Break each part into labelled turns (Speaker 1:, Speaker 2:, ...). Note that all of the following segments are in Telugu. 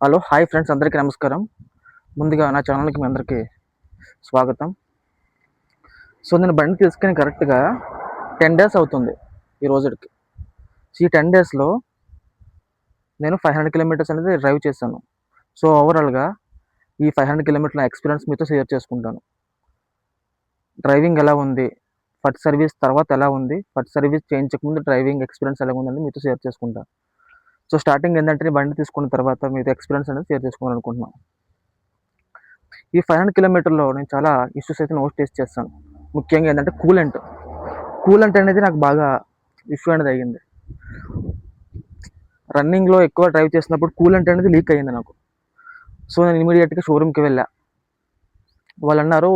Speaker 1: హలో, హాయ్ ఫ్రెండ్స్, అందరికీ నమస్కారం. ముందుగా నా ఛానల్కి మీ అందరికీ స్వాగతం. సో నేను బండి తీసుకుని కరెక్ట్గా 10 days అవుతుంది ఈ రోజుకి. ఈ 10 daysలో నేను 500 కిలోమీటర్స్ అనేది డ్రైవ్ చేశాను. సో ఓవరాల్గా ఈ 500 కిలోమీటర్ల ఎక్స్పీరియన్స్ మీతో షేర్ చేసుకుంటాను. డ్రైవింగ్ ఎలా ఉంది, ఫస్ట్ సర్వీస్ తర్వాత ఎలా ఉంది, ఫస్ట్ సర్వీస్ చేయించకముందు డ్రైవింగ్ ఎక్స్పీరియన్స్ ఎలా ఉందని మీతో షేర్ చేసుకుంటాను. సో స్టార్టింగ్ ఏంటంటే బండి తీసుకున్న తర్వాత మీతో ఎక్స్పీరియన్స్ అనేది షేర్ చేసుకోవాలనుకుంటున్నాను. ఈ 500 కిలోమీటర్లో నేను చాలా ఇష్యూస్ అయితే నోట్ చేస్తాను. ముఖ్యంగా ఏంటంటే కూలంట్ అనేది నాకు బాగా ఇష్యూ అనేది అయ్యింది. రన్నింగ్లో ఎక్కువ డ్రైవ్ చేసినప్పుడు కూలంట్ అనేది లీక్ అయ్యింది నాకు. సో నేను ఇమీడియట్గా షోరూమ్కి వెళ్ళా. వాళ్ళు అన్నారు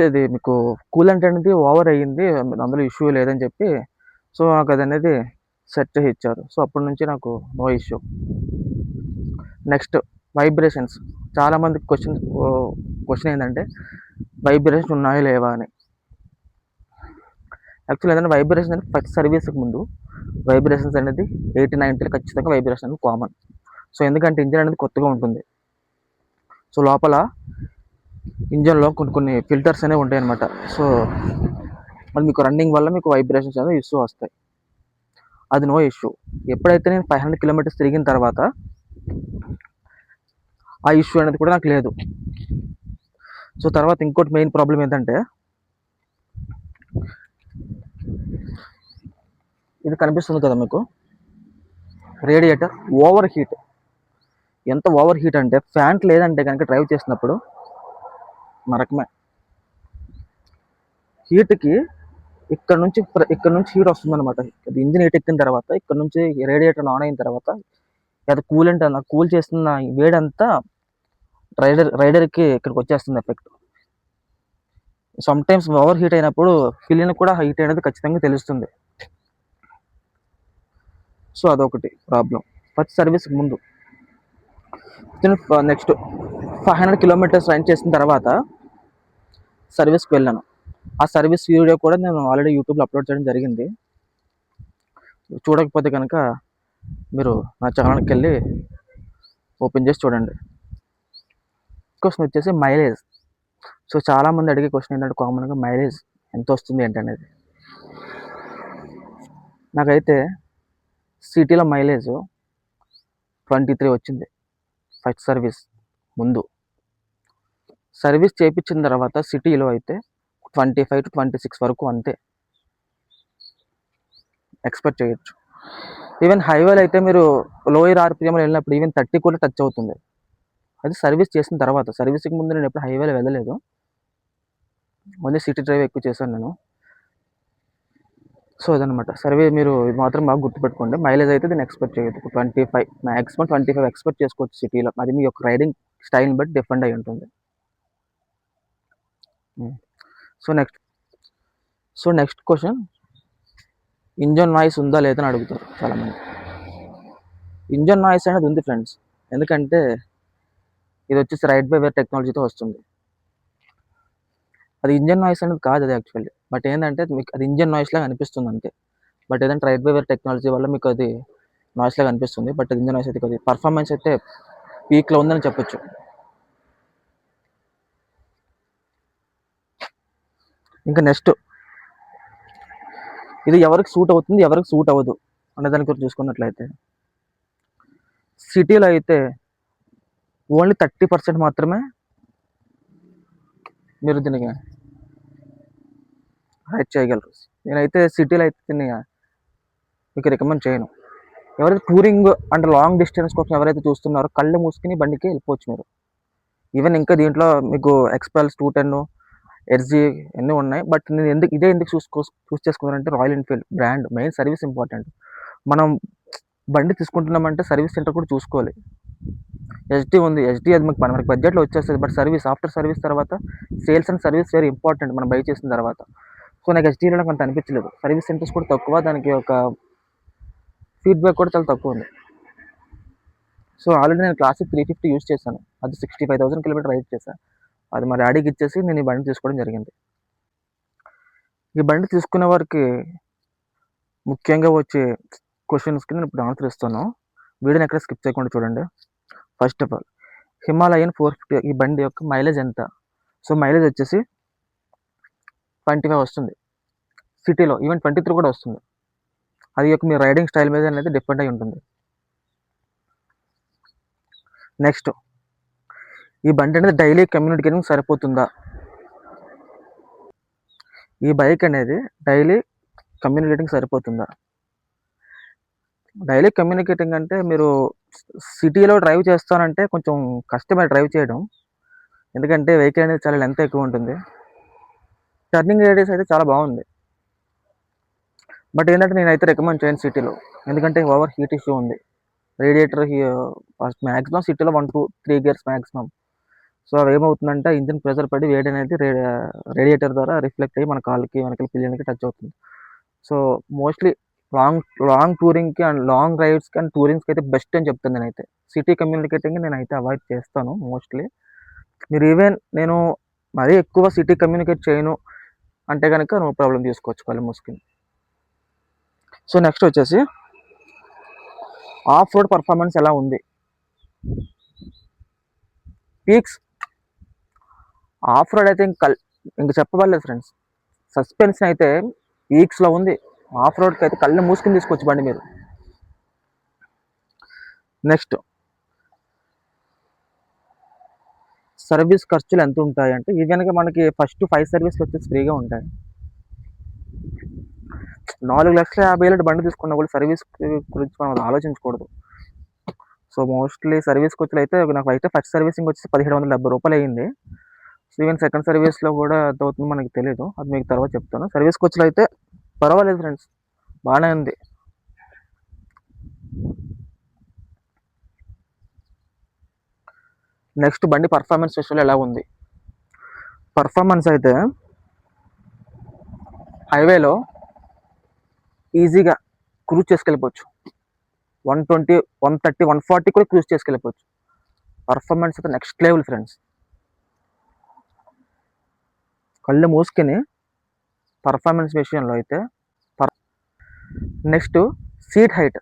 Speaker 1: అది మీకు కూలంట్ అనేది ఓవర్ అయ్యింది, అందులో ఇష్యూ లేదని చెప్పి. సో నాకు అది అనేది సెట్ చేసి ఇచ్చారు. సో అప్పటి నుంచి నాకు నో ఇష్యూ. Next vibrations. చాలామందికి క్వశ్చన్ ఏంటంటే వైబ్రేషన్స్ ఉన్నాయా లేవా అని. యాక్చువల్లీ ఏంటంటే వైబ్రేషన్ అనేది ఫస్ట్ సర్వీస్కి ముందు వైబ్రేషన్స్ అనేది 80-90 ఖచ్చితంగా వైబ్రేషన్ అనేది కామన్. సో ఎందుకంటే ఇంజిన్ అనేది కొత్తగా ఉంటుంది. సో లోపల ఇంజన్లో కొన్ని ఫిల్టర్స్ అనేవి ఉంటాయి అన్నమాట. సో అది మీకు రన్నింగ్ వల్ల మీకు వైబ్రేషన్స్ అనేది ఇష్యూ వస్తాయి. అది నో ఇష్యూ. ఎప్పుడైతే నేను 500 కిలోమీటర్స్ తిరిగిన తర్వాత ఆ ఇష్యూ అనేది కూడా నాకు లేదు. సో తర్వాత ఇంకోటి మెయిన్ ప్రాబ్లం ఏంటంటే, ఇది కనిపిస్తుంది కదా మీకు, రేడియేటర్ ఓవర్ హీట్. ఎంత ఓవర్ హీట్ అంటే ఫ్యాన్ లేదంటే కనుక డ్రైవ్ చేసినప్పుడు నరకమే. హీట్కి ఇక్కడ నుంచి హీట్ వస్తుంది అనమాట. అది ఇంజిన్ హీట్ ఎక్కిన తర్వాత ఇక్కడ నుంచి రేడియేటర్ ఆన్ అయిన తర్వాత అది కూలెంట్ అన్న కూల్ చేస్తున్న వేడంతా రైడర్కి ఇక్కడికి వచ్చేస్తుంది effect. Some times over heat అయినప్పుడు ఫిలిన్ కూడా హీట్ అనేది ఖచ్చితంగా తెలుస్తుంది. సో అదొకటి ప్రాబ్లం ఫస్ట్ సర్వీస్కి ముందు. నెక్స్ట్ 500 కిలోమీటర్స్ రన్ చేసిన తర్వాత సర్వీస్కి వెళ్ళాను. ఆ సర్వీస్ వీడియో కూడా నేను ఆల్రెడీ యూట్యూబ్లో అప్లోడ్ చేయడం జరిగింది. చూడకపోతే కనుక మీరు నా ఛానల్కి వెళ్ళి ఓపెన్ చేసి చూడండి. క్వశ్చన్ వచ్చేసి మైలేజ్. సో చాలామంది అడిగే క్వశ్చన్ ఏంటంటే కామన్గా మైలేజ్ ఎంత వస్తుంది ఏంటనేది. నాకైతే సిటీలో మైలేజ్ 23 వచ్చింది ఫస్ట్ సర్వీస్ ముందు. సర్వీస్ చేయించిన తర్వాత సిటీలో అయితే 25-26 వరకు అంతే ఎక్స్పెక్ట్ చేయొచ్చు. ఈవెన్ హైవేలో అయితే మీరు లోయర్ ఆర్పిఎంలో వెళ్ళినప్పుడు ఈవెన్ 30 కూడా టచ్ అవుతుంది. అది సర్వీస్ చేసిన తర్వాత. సర్వీస్కి ముందు నేను ఎప్పుడు హైవేలో వెళ్ళలేదు, ఓన్లీ సిటీ డ్రైవ్ ఎక్కువ చేశాను నేను. సో అదనమాట మీరు ఇది మాత్రం బాగా గుర్తుపెట్టుకోండి. మైలేజ్ అయితే దీన్ని ఎక్స్పెక్ట్ చేయొద్దు. 25 మ్యాక్సిమం 25 ఎక్స్పెక్ట్ చేసుకోవచ్చు సిటీలో. అది మీ యొక్క రైడింగ్ స్టైల్ని బట్టి డిపెండ్ అయి ఉంటుంది. So next question, engine noise ఉందా లేదా అని అడుగుతారు చాలామంది. ఇంజన్ నాయిస్ అనేది ఉంది ఫ్రెండ్స్. ఎందుకంటే ఇది వచ్చేసి రైడ్ బై వేర్ టెక్నాలజీతో వస్తుంది. అది ఇంజన్ నాయిస్ అనేది కాదు అది యాక్చువల్లీ. బట్ ఏంటంటే మీకు అది ఇంజన్ నాయిస్ లాగా అనిపిస్తుంది అంతే. బట్ ఏదంటే రైడ్ బై వేర్ టెక్నాలజీ వల్ల మీకు అది నాయిస్ లాగా అనిపిస్తుంది. బట్ అది ఇంజన్ నాయిస్ అయితే కాదు. పర్ఫార్మెన్స్ అయితే పీక్లో ఉందని చెప్పొచ్చు. ఇంకా నెక్స్ట్, ఇది ఎవరికి సూట్ అవుతుంది ఎవరికి సూట్ అవ్వదు అనే దాని గురించి చూసుకున్నట్లయితే, సిటీలో అయితే ఓన్లీ 30% మాత్రమే మీరు దీనికి రైడ్ చేయగలరు. నేనైతే సిటీలో అయితే దీన్ని మీకు రికమెండ్ చేయను. ఎవరైతే టూరింగ్ అంటే లాంగ్ డిస్టెన్స్ కోసం ఎవరైతే చూస్తున్నారో కళ్ళు మూసుకుని బండికి వెళ్ళిపోవచ్చు మీరు. ఈవెన్ ఇంకా దీంట్లో మీకు ఎక్స్పల్స్ 210 ఎర్జీ అన్నీ ఉన్నాయి. బట్ నేను ఎందుకు చూస్ చేసుకున్నానంటే Royal Enfield brand. Main service important. మనం బండి తీసుకుంటున్నామంటే సర్వీస్ సెంటర్ కూడా చూసుకోవాలి. హెచ్డీ ఉంది, హెచ్డీ అది మనకి బడ్జెట్లో వచ్చేస్తుంది. బట్ ఆఫ్టర్ సర్వీస్ తర్వాత sales and service very important మనం బై చేసిన తర్వాత. సో నాకు హెచ్డీలో నాకు అంత అనిపించలేదు. సర్వీస్ సెంటర్స్ కూడా తక్కువ, దానికి ఒక ఫీడ్బ్యాక్ కూడా చాలా తక్కువ ఉంది. సో ఆల్రెడీ నేను క్లాసిక్ 350 యూజ్ చేశాను. అది 65,000 కిలోమీటర్ రైడ్ చేశాను. అది మా డాడీకి ఇచ్చేసి నేను ఈ బండి తీసుకోవడం జరిగింది. ఈ బండి తీసుకునే వారికి ముఖ్యంగా వచ్చే క్వశ్చన్స్కి నేను ఇప్పుడు ఆన్సర్ ఇస్తాను. వీడియోని ఎక్కడ స్కిప్ చేయకుండా చూడండి. ఫస్ట్ ఆఫ్ ఆల్ హిమాలయన్ 450 ఈ బండి యొక్క మైలేజ్ ఎంత? సో మైలేజ్ వచ్చేసి 25 వస్తుంది సిటీలో, ఈవెన్ 23 కూడా వస్తుంది. అది యొక్క మీ రైడింగ్ స్టైల్ మీద అనేది డిపెండ్ అయి ఉంటుంది. నెక్స్ట్, ఈ బండి అనేది డైలీ కమ్యూనికేటింగ్ సరిపోతుందా? ఈ బైక్ అనేది డైలీ కమ్యూనికేటింగ్ సరిపోతుందా? డైలీ కమ్యూనికేటింగ్ అంటే మీరు సిటీలో డ్రైవ్ చేస్తానంటే కొంచెం కష్టమే డ్రైవ్ చేయడం, ఎందుకంటే వెహికల్ అనేది చాలా లెంత్ ఎక్కువ ఉంటుంది. టర్నింగ్ రేడియస్ అయితే చాలా బాగుంది, బట్ ఏంటంటే నేనైతే రికమెండ్ చేయను సిటీలో, ఎందుకంటే ఓవర్ హీట్ ఇష్యూ ఉంది. రేడియేటర్ మ్యాక్సిమం సిటీలో 1 to 3 గేర్స్ మ్యాక్సిమం. సో అవి ఏమవుతుందంటే ఇంజిన్ ప్రెషర్ పడి వేడి అనేది రేడియేటర్ ద్వారా రిఫ్లెక్ట్ అయ్యి మన కాళ్ళకి వెనకాల పిల్లలకి టచ్ అవుతుంది. సో మోస్ట్లీ లాంగ్ లాంగ్ టూరింగ్కి అండ్ లాంగ్ డ్రైవ్స్కి అండ్ టూరింగ్స్కి అయితే బెస్ట్ అని చెప్తాను నేనైతే. సిటీ కమ్యూనికేటింగ్ నేనైతే అవాయిడ్ చేస్తాను మోస్ట్లీ. మీరు ఈవెన్ నేను మరీ ఎక్కువ సిటీ కమ్యూనికేట్ చేయను అంటే కనుక నో ప్రాబ్లం తీసుకోవచ్చు కళ్ళు మూసుకుని. సో నెక్స్ట్ వచ్చేసి ఆఫ్ రోడ్ పర్ఫార్మెన్స్ ఎలా ఉంది? పీక్స్ ఆఫ్ రోడ్ అయితే ఇంక చెప్పబడలేదు ఫ్రెండ్స్. సస్పెన్షన్ అయితే పీక్స్లో ఉంది. ఆఫ్ రోడ్కి అయితే కళ్ళు మూసుకుని తీసుకోవచ్చు బండి మీరు. నెక్స్ట్, సర్వీస్ ఖర్చులు ఎంత ఉంటాయి అంటే ఈవెన్గా మనకి ఫస్ట్ 5 సర్వీస్లు వచ్చేసి ఫ్రీగా ఉంటాయి. 4,50,000 బండి తీసుకున్న కూడా సర్వీస్ గురించి మనం ఆలోచించకూడదు. సో మోస్ట్లీ సర్వీస్ ఖర్చులు అయితే నాకు అయితే ఫస్ట్ సర్వీసింగ్ వచ్చేసి 1,770 రూపాయలు అయ్యింది. సో ఈవెన్ సెకండ్ సర్వీస్లో కూడా ఎంత అవుతుందో మనకి తెలియదు, అది మీకు తర్వాత చెప్తాను. సర్వీస్ ఖర్చులు అయితే పర్వాలేదు ఫ్రెండ్స్, బాగానే ఉంది. నెక్స్ట్, బండి పర్ఫార్మెన్స్ విషయంలో ఎలా ఉంది? పర్ఫార్మెన్స్ అయితే హైవేలో ఈజీగా క్రూజ్ చేసుకెళ్ళిపోవచ్చు. 120, 130, 140 కూడా క్రూజ్ చేసుకెళ్ళిపోవచ్చు. పర్ఫార్మెన్స్ అయితే నెక్స్ట్ లెవెల్ ఫ్రెండ్స్. కళ్ళు మూసుకొని పర్ఫార్మెన్స్ విషయంలో అయితే. Next, seat height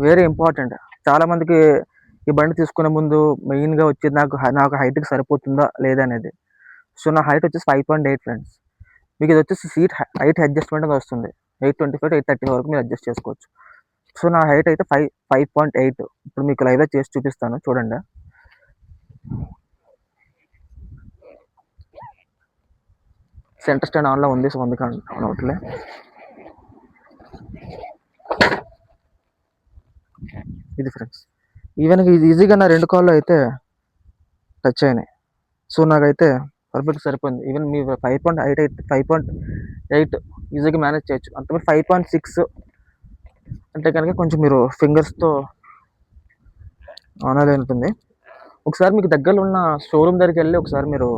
Speaker 1: very important. చాలామందికి ఈ బండి తీసుకునే ముందు మెయిన్గా వచ్చేది నాకు హైట్కి సరిపోతుందా లేదా అనేది. సో నా హైట్ వచ్చేసి 5.8 ఫ్రెండ్స్. మీకు ఇది వచ్చేసి సీట్ హైట్ అడ్జస్ట్మెంట్ అని వస్తుంది. 825 to 830 వరకు మీరు అడ్జస్ట్ చేసుకోవచ్చు. సో నా హైట్ అయితే 5.8. ఇప్పుడు మీకు లైవ్లో చేసి చూపిస్తాను చూడండి. సెంటర్ స్టాండ్ ఆన్లో ఉంది, సో అందుకని ఆన్ అవుట్లే. ఇది ఫ్రెండ్స్, ఈవెన్ ఇది ఈజీగా నా 2 కాళ్ళు అయితే టచ్ అయినాయి. సో నాకైతే పర్ఫెక్ట్ సరిపోయింది. ఈవెన్ మీ 5.8 ఈజీగా మేనేజ్ చేయొచ్చు. అంత మీరు 5.6 అంటే కనుక కొంచెం మీరు ఫింగర్స్తో అనేది ఉంటుంది. ఒకసారి మీకు దగ్గరలో ఉన్న షోరూమ్ దగ్గరికి వెళ్ళి ఒకసారి మీరు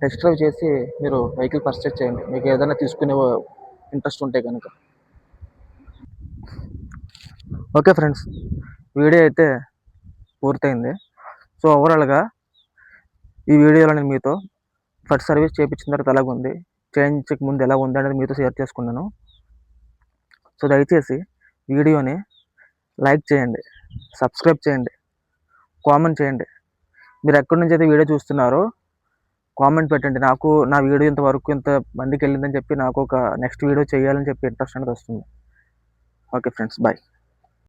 Speaker 1: టెస్ట్ డ్రైవ్ చేసి మీరు వెహికల్ పర్చేస్ చేయండి, మీకు ఏదైనా తీసుకునే ఇంట్రెస్ట్ ఉంటే కనుక. ఓకే ఫ్రెండ్స్, వీడియో అయితే పూర్తయింది. సో ఓవరాల్గా ఈ వీడియోలో నేను మీతో ఫస్ట్ సర్వీస్ చేయించిన తర్వాత ఎలాగ ఉంది, చేయించక ముందు ఎలా ఉంది అనేది మీతో షేర్ చేసుకున్నాను. సో దయచేసి వీడియోని లైక్ చేయండి, సబ్స్క్రైబ్ చేయండి, కామెంట్ చేయండి. మీరు ఎక్కడి నుంచి అయితే వీడియో చూస్తున్నారో కామెంట్ పెట్టండి. నాకు నా వీడియో ఇంతవరకు ఇంత మందికి వెళ్ళిందని చెప్పి నాకు ఒక నెక్స్ట్ వీడియో చేయాలని చెప్పి ఇంట్రెస్ట్ అనేది వస్తుంది. Okay friends, bye.